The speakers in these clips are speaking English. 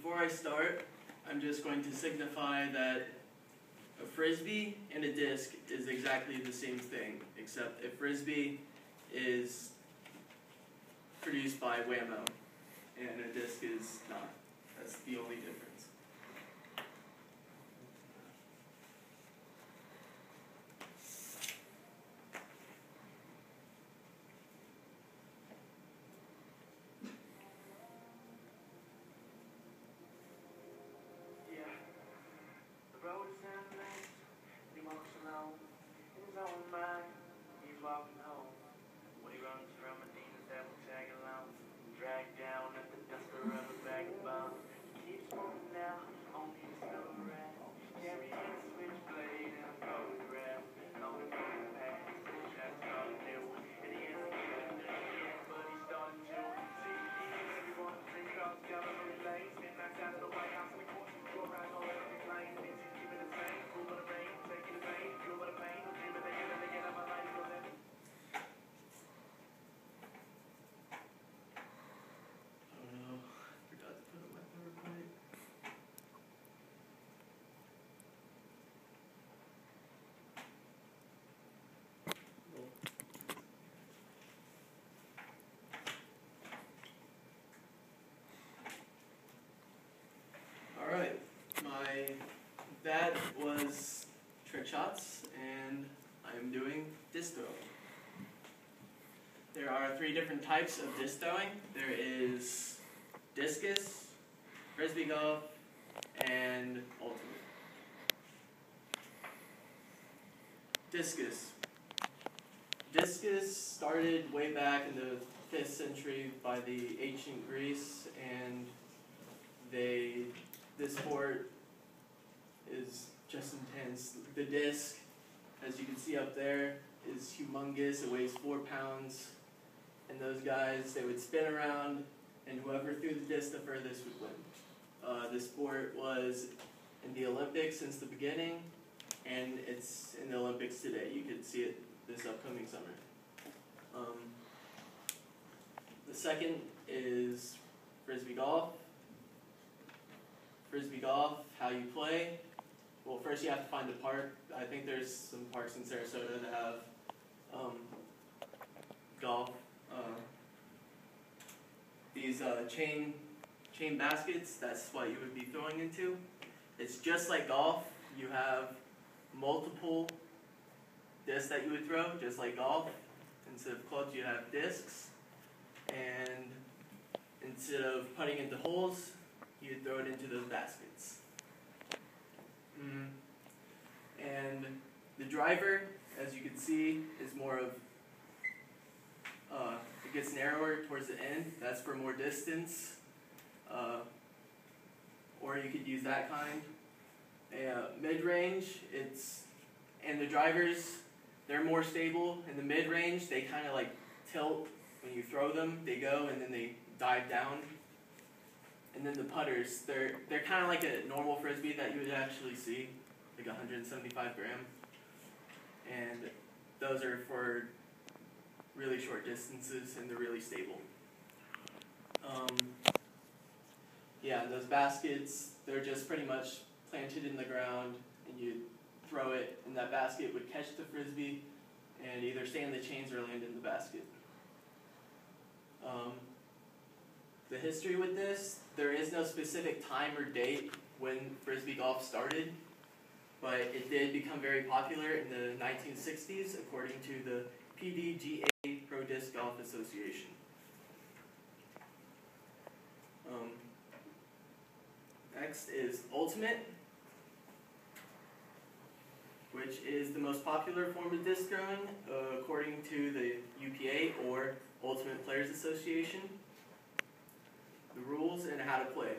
before I start, I'm just going to signify that a frisbee and a disc is exactly the same thing, except a frisbee is produced by Wham-O, and a disc is not. That's the only difference. Alright, that was trick shots, and I'm doing disc throwing. There are 3 different types of disc throwing. There is discus, frisbee golf, and ultimate. Discus. Discus started way back in the 5th century by the ancient Greece, and this sport is just intense. The disc, as you can see up there, is humongous. It weighs 4 pounds. And those guys, they would spin around, and whoever threw the disc the furthest would win. The sport was in the Olympics since the beginning, and it's in the Olympics today. You could see it this upcoming summer. The second is frisbee golf. Frisbee golf, how you play. Well, first you have to find a park. I think there's some parks in Sarasota that have golf. These chain baskets, that's what you would be throwing into. It's just like golf. You have multiple discs that you would throw, just like golf. Instead of clubs, you have discs. And instead of putting into holes, you throw it into those baskets. And the driver, as you can see, is more of, it gets narrower towards the end. That's for more distance. Or you could use that kind. Mid-range, and the drivers, they're more stable. In the mid-range, they kind of like tilt when you throw them. They go and then they dive down. And then the putters, they're kind of like a normal frisbee that you would actually see, like 175 gram. And those are for really short distances, and they're really stable. Yeah, those baskets, they're just pretty much planted in the ground, and you throw it, and that basket would catch the frisbee and either stay in the chains or land in the basket. The history with this, there is no specific time or date when frisbee golf started, but it did become very popular in the 1960s according to the PDGA, Pro Disc Golf Association. Next is ultimate, which is the most popular form of disc throwing according to the UPA, or Ultimate Players Association. The rules and how to play.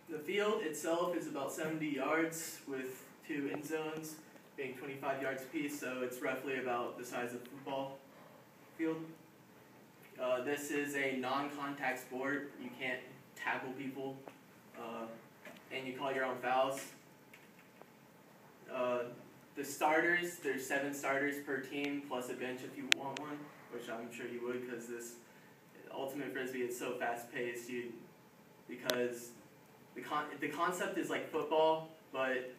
The field itself is about 70 yards with 2 end zones being 25 yards apiece, so it's roughly about the size of a football field. This is a non-contact sport. You can't tackle people, and you call your own fouls. The starters, there's 7 starters per team, plus a bench if you want one, which I'm sure you would, because this Ultimate Frisbee is so fast-paced, because the concept is like football, but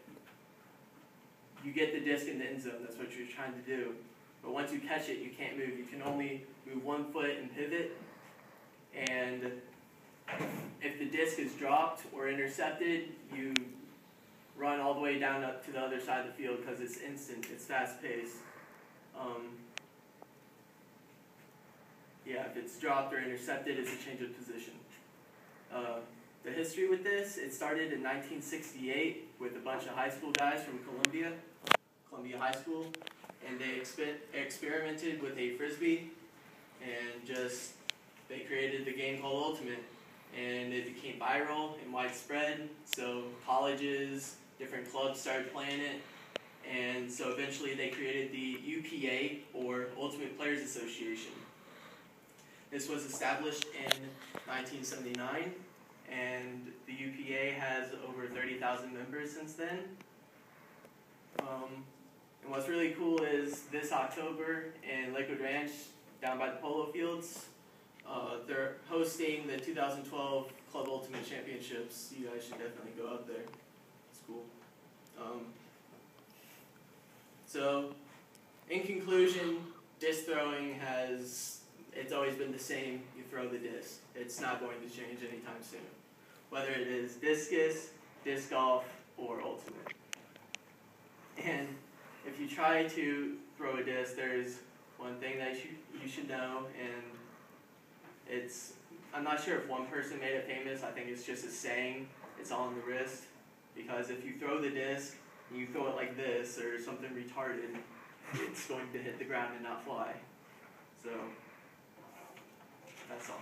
you get the disc in the end zone. That's what you're trying to do. But once you catch it, you can't move. You can only move 1 foot and pivot. And if the disc is dropped or intercepted, you run all the way down up to the other side of the field because it's instant. It's fast-paced. If it's dropped or intercepted, it's a change of position. The history with this, it started in 1968 with a bunch of high school guys from Columbia High School, and they experimented with a frisbee, and they created the game called Ultimate, and it became viral and widespread, so colleges, different clubs started playing it, and so eventually they created the UPA, or Ultimate Players Association. This was established in 1979, and the UPA has over 30,000 members since then. And what's really cool is this October in Lakewood Ranch, down by the polo fields, they're hosting the 2012 Club Ultimate Championships. You guys should definitely go out there. It's cool. So, in conclusion, disc throwing it's always been the same. You throw the disc. It's not going to change anytime soon. Whether it is discus, disc golf, or ultimate. And if you try to throw a disc, there's one thing that you should know, and I'm not sure if one person made it famous. I think it's just a saying. It's all on the wrist. Because if you throw the disc, and you throw it like this, or something retarded, it's going to hit the ground and not fly. So, that's all.